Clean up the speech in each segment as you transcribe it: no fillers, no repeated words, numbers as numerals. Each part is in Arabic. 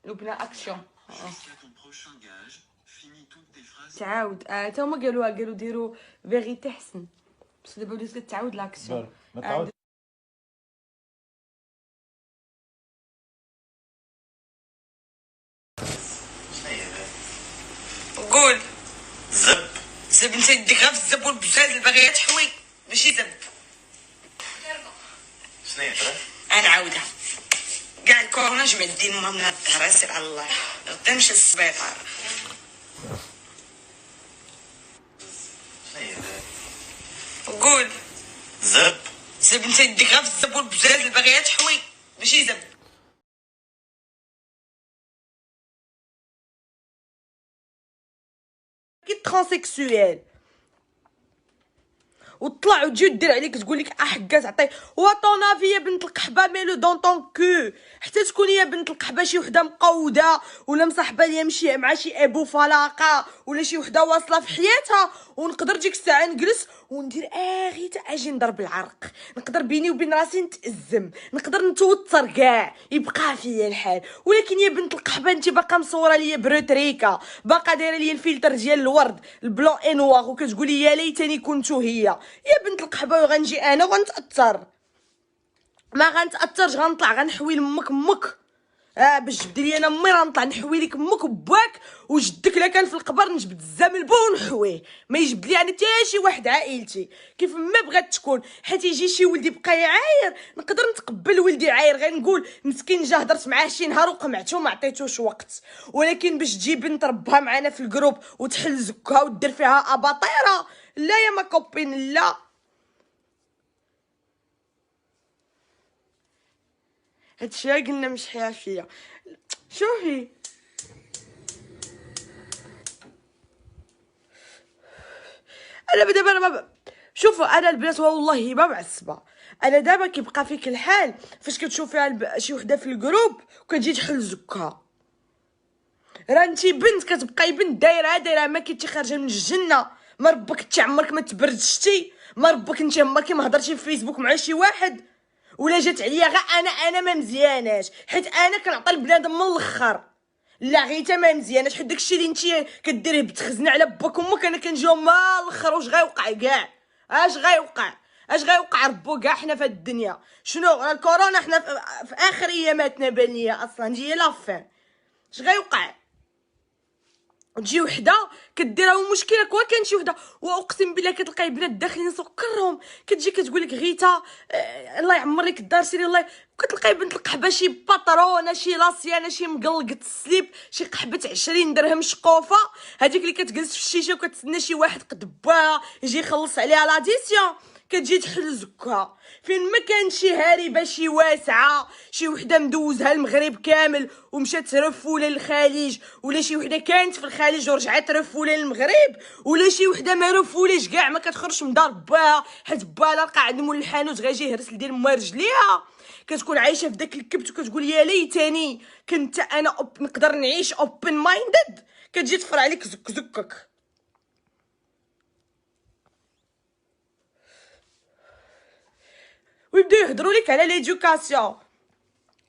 لبنى اكشن. تعاود حتى هما قالوا ديروا فيغيتي حسن، بس دابا وليت كتعاود لاكسيون. قول زب انت يديك غير في الزب والبزاز اللي باغيه تحوي ماشي زب. شنو هي فرا؟ انا عاودها كاع الكورونا جمع الدين ماما راسي على الله غدا نمشي للسبيطار. شنو هي؟ قول زب انت يديك غير في الزب والبزاز اللي باغيه تحوي ماشي زب. كي ترانسيكسويل وطلع وتجي دير عليك تقول لك حكا تعطي طون افي يا بنت القحبه ميلو دون طون كو. حتى تكون يا بنت القحبه شي وحده مقوده ولا مصاحبه ليا مشي مع شي ابو فلاقه ولا شي وحده واصله في حياتها، ونقدر ديك الساعه نجلس وندير غير اجي نضرب العرق، نقدر بيني وبين راسي نتأزم، نقدر نتوتر كاع يبقى فيا الحال. ولكن يا بنت القحبه انت باقا مصوره ليا بروتريكا، باقا دايره ليا الفلتر ديال الورد البلون اي نوار وكتقولي يا ليتني كنت هي. يا بنت القحبه غنجي انا وغنتاثر، ما غنتاثرش، غنطلع غنحوي لامك امك باش جبدي لي انا امي راه نطلع نحوي لك امك وباك وجدك الا كان في القبر نجبد الزام البو ونحويه، ما يجبد لي انا حتى شي واحد عائلتي كيف ما بغات تكون. حيت يجي شي ولدي بقى يعاير نقدر نتقبل ولدي عاير، غير نقول مسكين جا هضرت معاه شي نهار وقمعته ما عطيتوش وقت. ولكن باش تجي بنت ربها معنا في الجروب وتحل زكها ودير فيها اباطيره، لا يا ما كوبين لا. هادشي قلنا مش حيافيه. شوفي انا دابا ما شوفوا انا البنات والله ما معصبه. انا دابا كيبقى فيك الحال فاش كتشوفي شي وحده في الجروب وكتجي تحل زكها، راه انتي بنت كتبقاي بنت دايره ما كنتي خارجه من الجنه، ما ربك انت عمرك ما تبرجتي، ما ربك انت عمرك ما هضرتي في فيسبوك مع شي واحد، ولا جات عليا غير انا ما مزياناش حيت انا كنعطي البنادم من الاخر. لا غير تا ما مزياناش حيت داكشي اللي نتي كديريه بتخزنه على باك وامك انا كنجيو ما الاخر. واش غيوقع كاع؟ اش غيوقع ربو كاع حنا في هاد الدنيا؟ شنو الكورونا حنا في اخر اياماتنا بان ليا اصلا جي لافين. اش غيوقع؟ تجي وحده كديرها المشكله كوا كان شي وحده واقسم بالله كتلقاي بنات داخلين سكرهم كتجي كتقول لك غيتا الله يعمر لك الدار سيري الله، كتلقاي بنت القحبه شي باترونه شي لاصيانه شي مقلقط السليب شي قحبه 20 درهم شقوفه، هذيك اللي كتجلس في الشيشه وكتسنى شي واحد قدباها يجي يخلص عليها لاديسيون كتجي تحل زكها. فين ما كان شي هاربه شي واسعه شي وحده مدوزها المغرب كامل ومشات رفوله للخليج، ولا شي وحده كانت في الخليج ورجعت رفوله للمغرب، ولا شي وحده ما رفولهش كاع ما كتخرجش من دار باها حيت باها قاعد مول الحانوت غيجي يهرس لدير ما رجليها، كتكون عايشه في داك الكبت وكتقول يا ليتني كنت انا نقدر نعيش اوبن مايندد. كتجي تفرع عليك زكك. ويبداو يهضروا لك على ليدوكاسيون.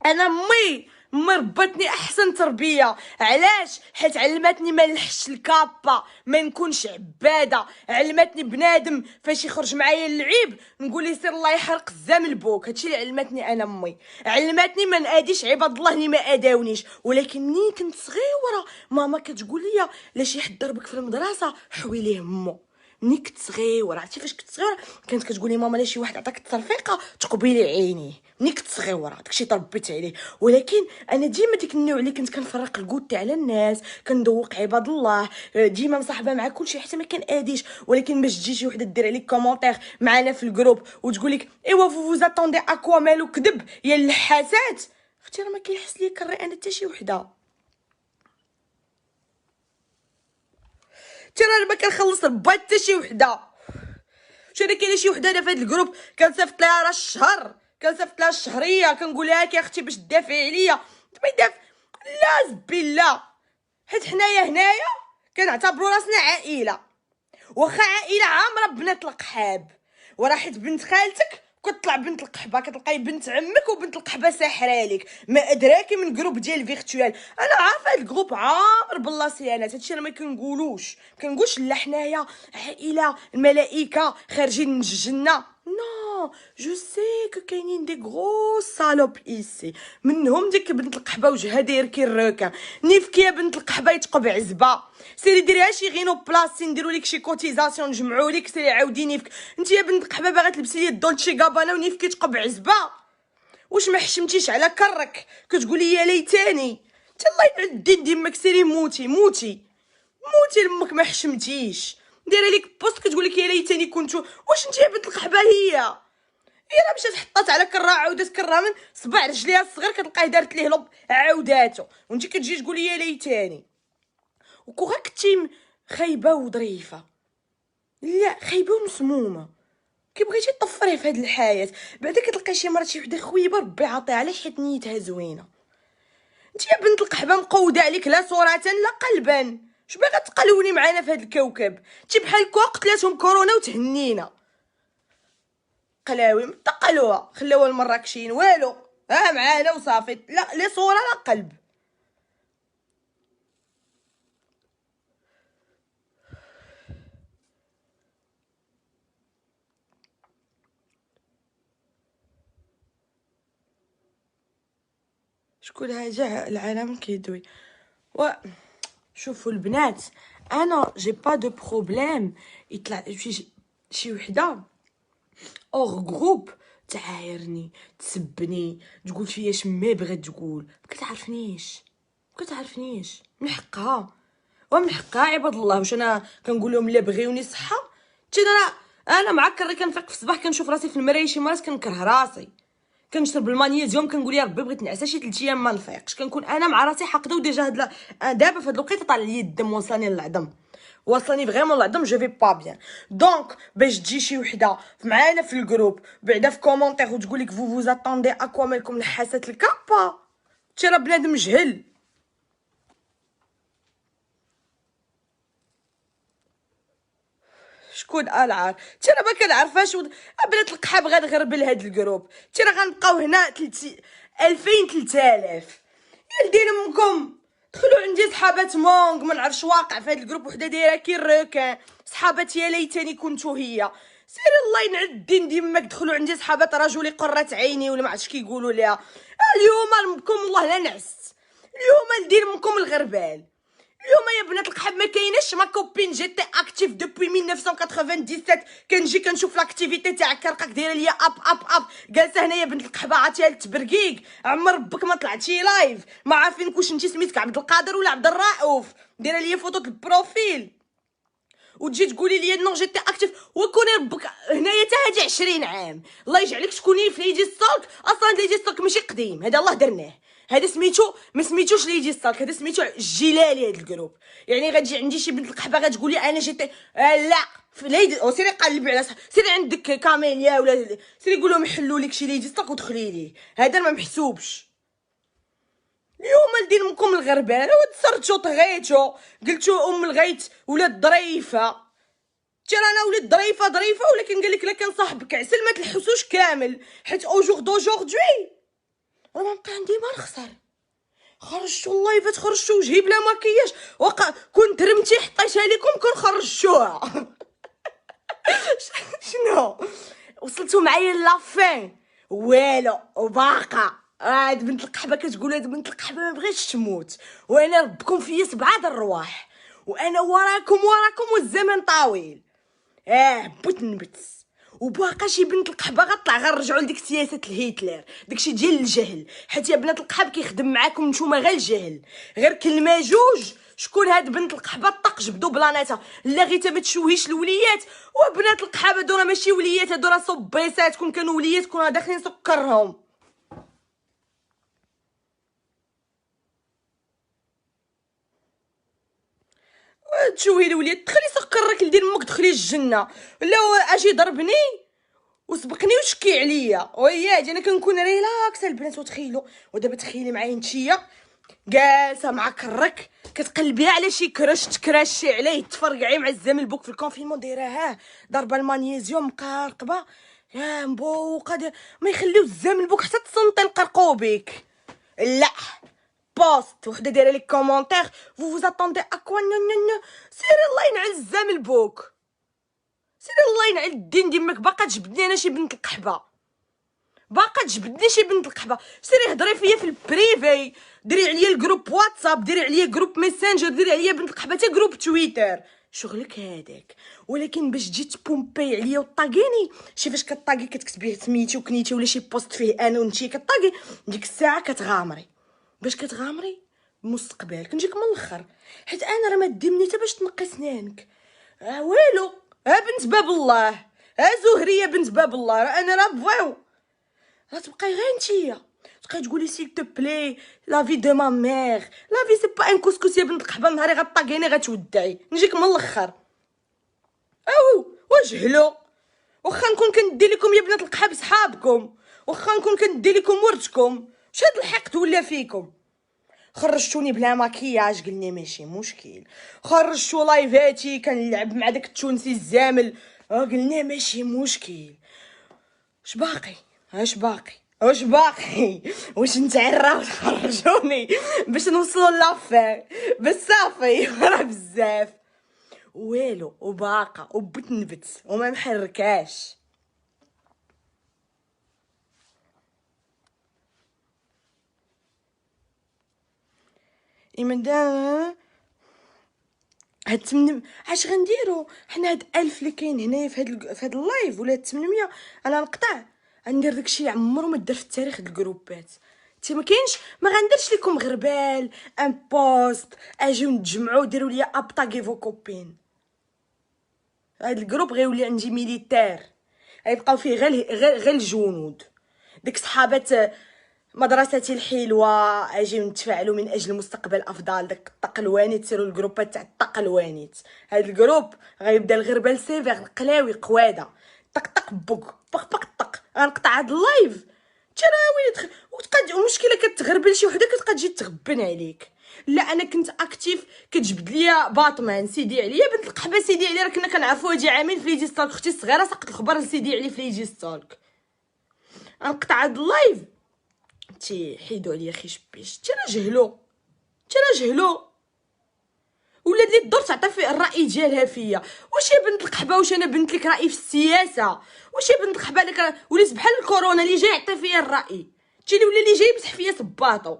انا مي ربتني احسن تربيه، علاش؟ حيت علمتني ما نلحش الكابا ما نكونش عباده، علمتني بنادم فاش يخرج معايا اللعيب نقول لي سير الله يحرق الزام البوك. هادشي اللي علمتني انا امي، علمتني ما ناديش عباد الله اللي ما اداونيش. ولكن منين كنت صغيره ماما كتقول لي لا شي حد ضربك في المدرسه حوي ليه مو. ملي كنت صغيره عرفتي فاش كنت صغيره كانت كتقول لي ماما لا شي واحد عطاك الترفيقه تقبيلي عينيه. ملي كنت صغيره داكشي تربيت عليه. ولكن انا ديما ديك النوع اللي كنت كنفرق الكوت على الناس، كندوق عباد الله، ديما مصاحبه مع كلشي حتى ما كناديش. ولكن باش تجي شي وحده دير عليك كومونتير معنا في الجروب وتقول لك ايوا فو اتوندي اكوا مالو كذب يا اللحاسات، اختي راه ما كيحس ليا كري انا حتى شي وحده، ترى ما كنخلص ربا حتى شي وحده. شنو كاينه شي وحده انا في هذا الجروب كنصيفط لها راه الشهر، كنصيفط لها الشهريه كنقول لها يا اختي باش تدافعي عليا ما يدافع لا بالله. حيت حنايا هنايا كنعتبروا راسنا عائله، واخا عائله عامره بنات القحاب، وراه حيت بنت خالتك كتطلع بنت القحبه، كتلقاي بنت عمك وبنت القحبه ساحره لك، ما ادراكي من جروب ديال فيرتوال. انا عارفه هاد الجروب عامر باللاصيانات، هادشي راه ما كنقولوش لا حنايا عائله الملائكه خارجين من الجنه. نو جو سي كو كاينين دي غرو سالوب ايسي، منهم ديك بنت القحبه وجهها داير كي الركا، نيفكي يا بنت القحبه يتقب عزبه، سيري ديريها شي غينو بلاصي نديرو لك شي كوتيزاسيون نجمعو لك، سيري عاودي نيفك. انت يا بنت القحبه باغا تلبسي لي الدولتشي غابانا ونيفكي تقب عزبه، واش ما حشمتيش على كرك كتقولي يا ليتاني؟ انت الله ينعل الدين ديمك، سيري موتي لامك ما حشمتيش، دايره ليك بوست كتقولك يا ليتاني كنتو. واش انت يا بنت القحبه هي راه مشات حطات على كرا عاودات كرا من صباع رجليها الصغير كتلقاه دارت ليه لب عاوداتو، وانت كتجي تقولي يا ليتاني. وكون كنتي خايبه وظريفه، لا خايبه ومسمومه، كي بغيتي تطفري في هاد الحياه، بعدا كتلقاي شي مرات شي وحده خويبه ربي عاطيها علاش حيت نيتها زوينه. انت يا بنت القحبه مقوده عليك لا صوره لا قلبا، اش باغا تقلوني معانا في هاد الكوكب؟ انت بحال كوا قتلاتهم كورونا وتهنينا. قلاوي متقلوها خلاوها المراكشيين والو، ها معانا وصافي، لا لي صوره لا قلب. شكون هاجا العالم كيدوي. و شوفوا البنات، انا جي با دو بروبليم يطلع شي وحده اور جروب تعايرني تسبني تقول فيا شما بغات تقول، كتعرفنيش من حقها ومن حقها عباد الله. واش انا كنقول لهم لا بغيوني صحه؟ انا معكر كنفيق في الصباح كنشوف راسي في المرايه شي مرات كنكره راسي، كنشرب المغنيسيوم كنقول يا ربي بغيت نعسى شي 3 ايام ما نفيقش، كنكون انا مع راسي حاقده. وديجا دابا في هاد الوقيته طالع لي الدم واصلني للعظم، واصلني فريمون العظم، جو في با بيان. دونك باش تجي شي وحده معانا في الجروب بعدا في كومونتير وتقول لك فو اتوندي اكوا مالكم نحاسات الكابا، تي راه بنادم جهل. شكون العار؟ تي راه ما كنعرفاش بنات القحاب غنغربل هاد الجروب، تي راه غنبقاو هنا 2000 3000. يا لدين امكم دخلوا عندي صحابات مونغ ما نعرفش واقع في هاد الجروب، وحده دايره كي الركان صحابات يا ليتني كنتو هي. سيري الله ينعل الدين ديماك دخلوا عندي صحابات رجلي قرة عيني ولا ما عرفتش كيقولوا ليها. اليوم منكم والله لا نعس، اليوم ندير منكم الغربال. اليوم يا بنات القحاب ما كايناش ما كوبين جيتي اكتيف دوبوي 1997، كنجي كنشوف لاكتيفيتي تاعك كرقاك دايره ليا اب جالسه هنايا بنت القحبه عاطيها للتبرقيق، عمر ربك ما طلعتي لايف، ما عارفينك واش انت سميتك عبد القادر ولا عبد الرؤوف، دايره ليا فوطو البروفيل وتجي تقولي لي نو جيتي اكتيف. وكوني ربك هنايا تا هادي 20 عام، الله يجعلك شكوني في ليدي ستوك. اصلا ليدي ستوك ماشي قديم، هذا الله درناه، هذا سميتو ما سميتوش ليدي ستوك، هذا سميتو الجلالي. هذا الجروب يعني غتجي عندي شي بنت القحبه غتقولي انا جيتي لا في ليدي، سيري قلبي على سيري عندك كاميليا ولا سيري قول لهم يحلوا لك شي ليدي ستوك ودخلي ليه، هذا ما محسوبش. اليوم ندير منكم الغربان وتصرتو طغيتو قلتو ام الغيت ولاد ظريفه. ترى انا وليت ظريفه ولكن قال لك لا كنصاحبك عسل ما تلحسوش كامل، حيت او جور دوجوردي راه ما بقى عندي ما نخسر. خرجتو اللايفات خرجتو وجهي بلا مكياج، كنت رمتي حطيتها لكم كون خرجتوها. شنو وصلتوا معايا لافين والو وباقا. هاد بنت القحبه كتقول هاد بنت القحبه ما بغيتش تموت، وانا ربكم فيا 7 الرواح، وانا وراكم والزمن طويل. بوت نبتس وباقا شي بنت القحبه غطلع غنرجعوا لديك سياسه الهتلر، داكشي ديال الجهل، حيت يا بنات القحب كيخدم معاكم نتوما غير الجهل، غير كلمه جوج. شكون هاد بنت القحبه طق جبدو بلانيتها لا غير تا ما تشوهيش الوليات. وبنات القحبه هادو راه ماشي وليات، هادو راه صبيصاتكم، كانوا ولياتكم راه داخلين سكرهم. تشوهي الوليات دخلي سكرك لدين امك دخلي الجنه، لا اجي ضربني وسبقني وشكي عليا وياك انا كنكون ريلاكس البنات. وتخيلوا ودابا تخيلي معايا نتيا جالسه مع كرك كتقلبيها على شي كراش تكراشي عليه تفرقعي مع الزمل بوك في الكونفينمون دايراها ضربه المغنيسيوم مقرقبه يا مبوقه ما يخليو الزمل بوك حتى تصنطي نقرقو بيك. لا بوست وحده دايره لي كومونتير فو اتوندي اكوا نو سيري الله ينعل الزمل بوك سيري الله ينعل الدين ديمك باقا تجبدني انا شي بنت القحبه باقا تجبدني شي بنت القحبه سيري هضري فيا في البريفي ديري عليا الجروب واتساب ديري عليا جروب ميسنجر ديري عليا بنت القحبه تا جروب تويتر شغلك هذاك. ولكن باش تجي تبومبي عليا وطاقيني شي فاش كطاقي كتكتبي سميتي وكنيتي ولا شي بوست فيه انا ونتي كطاقي ديك الساعه كتغامري باش كتغامري المستقبل كنجيك من الاخر حيت انا راه ما ديمني حتى باش تنقي سنانك والو ها بنت باب الله ها زهريه بنت باب الله راه انا راه بفاو غتبقاي غير نتيا تبقاي تقولي سيل تو بلي لا في دو ما مير لا في سي با ان كوسكوس يا بنت القحبه نهاري غطاقيني غتودعي نجيك من الاخر وجهلو واخا نكون كندي لكم يا بنات القحاب صحابكم واخا نكون كندي لكم ورتكم واش هاد الحقد ولا فيكم خرجتوني بلا ماكياج قلنا ماشي مشكل خرجتو لايفاتي كنلعب مع داك التونسي الزامل قلنا ماشي مشكل اش باقي واش باقي واش نتعرى وتخرجوني باش نوصلوا لافير بس صافي راه بزاف والو وباقا وبتنبت وما محركاش. إيمان هاد 8 اش غنديرو حنا هاد 1000 اللي كاين هنايا في هاد اللايف ولا 800 انا نقطع غندير داكشي اللي عمرو ما دار في التاريخ د الجروبات تي ما كاينش ما غنديرش لكم غربال ان بوست اجيو نتجمعوا ديروا لي ابطاغي فو كوبين هاد الجروب غيولي عندي ميليتير غيبقاو فيه غير الجنود ديك صحابات مدرستي الحلوه اجيو نتفاعلوا من اجل مستقبل افضل داك الطقلوانيت سيروا الجروبات تاع الطقلوانيت هاد الجروب غيبدا الغربال سيفير القلاوي قواده طق طق بوك بق بق طق غنقطع هاد اللايف تراوي وتبقى المشكله كتغربل شي وحده كتبقى تجي تغبن عليك. لا انا كنت اكتيف كتجبد ليا باطمان سيدي عليا بنت القحبه سيدي عليا راه كنا كنعرفوا هادي عامين في ليدي ستالك اختي الصغيره سقط الخبر لسيدي علي في ليدي ستالك غنقطع هاد اللايف تي حيدوا عليا خي شبيش ترى جهلو ولا اللي الدور تعطي في الراي ديالها فيا واش يا بنت القحبه واش انا بنت لك راي في السياسه واش يا بنت القحبه لك وليت بحال الكورونا اللي جاي يعطي فيا الراي تيلي ولا اللي جاي يمسح فيا صباطو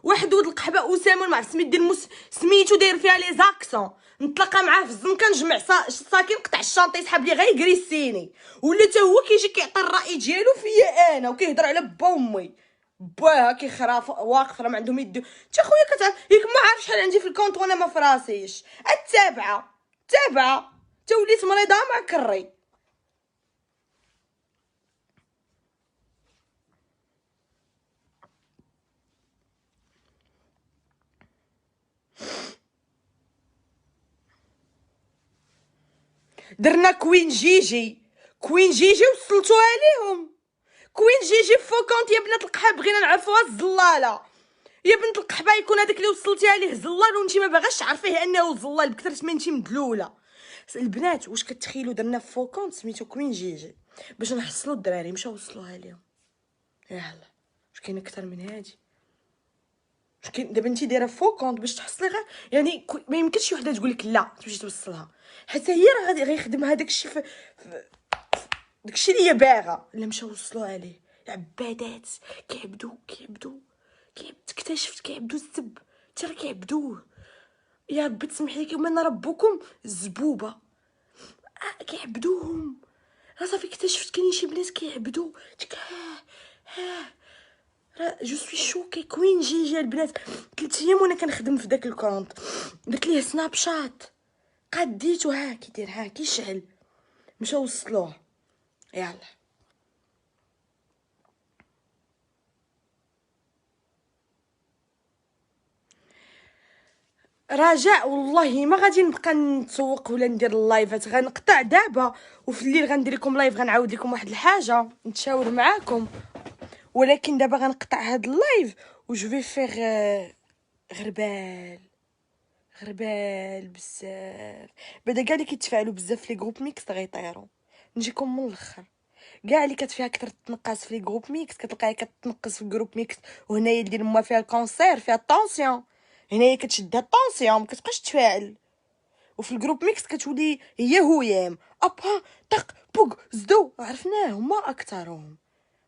واحد ولد القحبه اسامه ما عرف سميت ديال سميتو داير فيها لي زاكسون نتلاقى معاه في الزنقه نجمع ساكن قطع الشانطه يسحب لي غير يغريسيني ولا حتى هو كيجي كيعطي الراي ديالو فيا انا وكيهضر على با امي باه كيخراف واقف راه ما عندهم يدو تا خويا ياك ما عارف شحال عندي في الكونط وانا ما فراسيش التابعه تا وليت مريضه مع كري درنا كوين جيجي وصلتوها ليهم كوين جيجي فوكونت يا بنات القحاب بغينا نعرفوها الزلاله يا بنت القحبه يكون هذاك اللي وصلتيها ليه زلال وانتي ما باغاش تعرفيه انه زلال بكثرت ما انتي مدلوله. البنات واش كتخيلوا درنا فوكونت سميتو كوين جيجي باش نحصلوا الدراري مشاو وصلوها ليهم يلا واش كاين اكثر من هادي واش كاين دابا انتي دايره فوكونت باش تحصلي غير يعني ما يمكنش شي وحده تقول لك لا تمشي توصلها حتى هي راه غادي غيخدم هذاك الشيء في داكشي اللي هي باغا لا مشاو وصلوا عليه عبادات كيعبدو اكتشفت كيعبدو الزب ترى كيعبدوه يا ربي تسمح لي ومن ربكم الزبوبه كيعبدوهم راه صافي اكتشفت كاينين شي بنات كيعبدو جو سوي شوكي كوين جيجي البنات 3 ايام وانا كنخدم في داك الكونط درت ليه سناب شات قديتو كيدير كيشعل مشاو وصلوه يلا رجاء والله ما غادي نبقى نتسوق ولا ندير اللايفات غنقطع دابا وفي الليل غندير لكم لايف غنعاود لكم واحد الحاجه نتشاور معاكم ولكن دابا غنقطع هاد اللايف و جو في فيغ غربال غربال بزاف. بعدا كاع اللي كيتفاعلوا بزاف في لي جروب ميكس غيطيروا. نجيكم من الاخر، كاع اللي كتفيها كثر تنقص في لي جروب ميكس كتلقاها كتنقص في الجروب ميكس، وهنايا دير ما فيها الكونسير فيها الطونسيون، هنايا كتشدها الطونسيون ما كتبقاش تفاعل. وفي الجروب ميكس كتولي هي هويام ابا طق بوك زدو عرفناهم ما اكثرهم.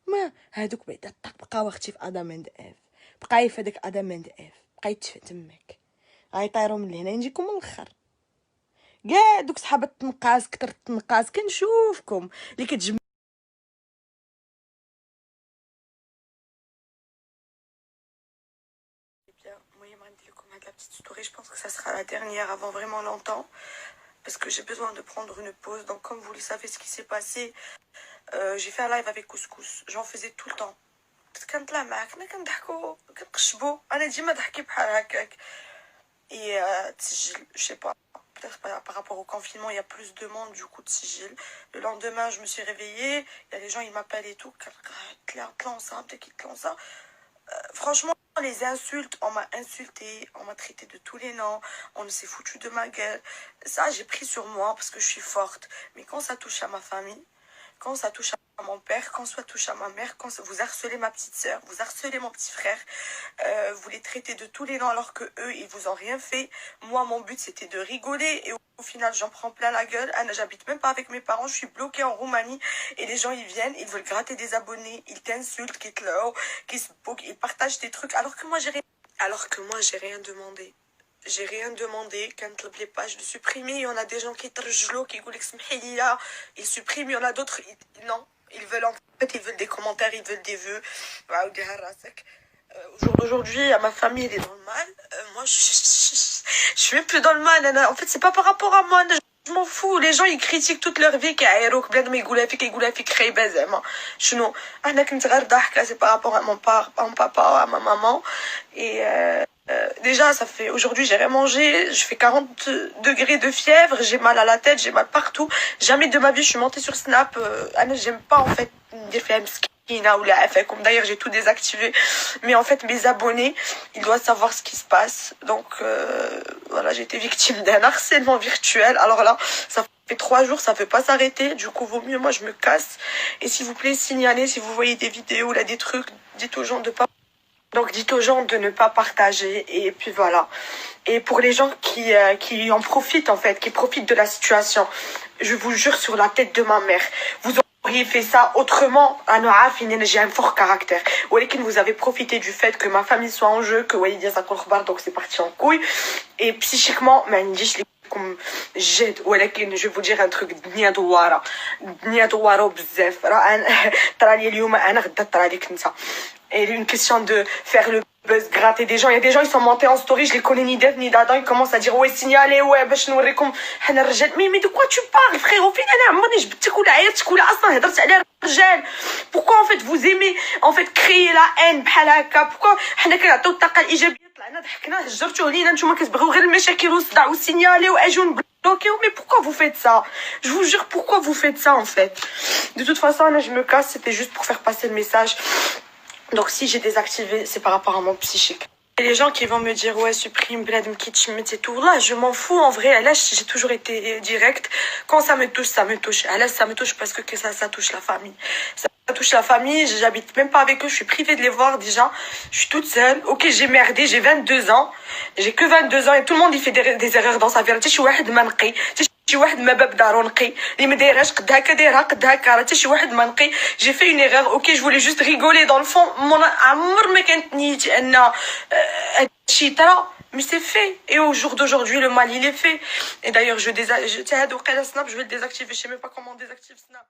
ما هادوك بعدا طق بقاو اختي في ادم اند اف، بقاي في هذاك ادم اند اف بقاي تشفى تماك غيطيروا من هنا. نجيكم من الاخر كاع دوك صحاب التنقاس كثر التنقاس كنشوفكم اللي كتجمع. المهم غندير لكم هاد لا بتيت ستوري. جو بونس que ça sera la dernière avant vraiment longtemps parce que j'ai besoin de prendre une pause. Donc comme vous le savez ce qui s'est passé, j'ai fait un live avec Couscous. J'en faisais tout le temps. كنطلع معاك حنا كنضحكوا كنقشبوا، انا ديما ضحكي بحال هكاك. Et تسجل je sais pas, peut-être par rapport au confinement il y a plus de monde du coup تسجل. Le lendemain je me suis réveillée, il y a des gens ils m'appellent et tout franchement les insultes, on m'a insulté, on m'a traité de tous les noms, on s'est foutu de ma gueule. Ça j'ai pris sur moi parce que je suis forte, mais quand ça touche à ma famille, quand ça touche à mon père, quand ça touche à ma mère, quand vous harcelez ma petite sœur, vous harcelez mon petit frère, vous les traitez de tous les noms alors que eux ils vous ont rien fait. Moi mon but c'était de rigoler et au final j'en prends plein la gueule. J'habite même pas avec mes parents, je suis bloquée en Roumanie et les gens ils viennent, ils veulent gratter des abonnés, ils t'insultent, qu'ils se bookent, ils partagent des trucs alors que moi j'ai rien demandé. J'ai rien demandé. Quand les pages de supprimer, il y en a des gens qui t'argelent, qui ils suppriment, il y en a d'autres, non. Ils veulent ils veulent des commentaires, ils veulent des vœux. Au jour d'aujourd'hui, ma famille elle est dans le mal. Moi, je suis même plus dans le mal. En fait, c'est pas par rapport à moi. Je m'en fous. Les gens, ils critiquent toute leur vie. C'est par rapport à mon papa, à ma maman. Et déjà, ça fait aujourd'hui, j'ai rien mangé. Je fais 40 degrés de fièvre. J'ai mal à la tête, j'ai mal partout. Jamais de ma vie, je suis montée sur Snap. J'aime pas en fait des films. D'ailleurs j'ai tout désactivé, mais en fait mes abonnés ils doivent savoir ce qui se passe. Donc voilà, j'ai été victime d'un harcèlement virtuel. Alors là ça fait 3 jours, ça veut pas s'arrêter, du coup vaut mieux moi je me casse. Et s'il vous plaît signalez si vous voyez des vidéos là, des trucs, dites aux gens de pas, donc dites aux gens de ne pas partager. Et puis voilà. Et pour les gens qui en profitent en fait, qui profitent de la situation, je vous jure sur la tête de ma mère, vous auriez fait ça autrement. J'ai un fort caractère. Vous avez profité du fait que ma famille soit en jeu, que donc c'est parti en couille. Et psychiquement, je vais vous dire un truc. Et une question de faire le buzz, gratter des gens. Il y a des gens, ils sont montés en story, je les connais ni d'Eve ni d'Adam, ils commencent à dire ouais, signalez, ouais, باش نوريكم حنا الرجال. Mais de quoi tu parles, frère? Au final, عمرني جبتك ولا عيطتك ولا اصلا هضرت على الرجال. Pourquoi en fait vous aimez en fait créer la haine بحال هكا؟ Pourquoi حنا كنعطيو الطاقه الايجابيه طلعنا ضحكنا هجرتوه لينا نتوما كتبغيو غير المشاكل والصداع والسينيالي واجيو نبلوكيو؟ Mais pourquoi vous faites ça? Je vous jure, pourquoi vous faites ça en fait? De toute façon là je me casse, c'était juste pour faire passer le message. Donc si j'ai désactivé, c'est par rapport à mon psychique. Et les gens qui vont me dire ouais supprime Bladm Kitsch et tout, là je m'en fous en vrai. Là j'ai toujours été direct. Quand ça me touche, ça me touche. Là ça me touche parce que ça touche la famille. Ça touche la famille, j'habite même pas avec eux, je suis privée de les voir déjà. Je suis toute seule. Ok, j'ai merdé, j'ai 22 ans. J'ai que 22 ans et tout le monde il fait des erreurs dans sa vie. شي واحد ما نقي، شي واحد ما باب دارو نقي، اللي ما دايرهاش قد هكا دايرها قد هكا، حتى شي واحد ما نقي. J'ai fait une erreur. Ok, je voulais juste rigoler dans le fond. عمر ما كانت نيتي ان هادشي طرا. Mais c'est fait. Et au jour d'aujourd'hui, le mal, il est fait. Et d'ailleurs, je vais le désactiver. Je sais même pas comment on désactive Snap.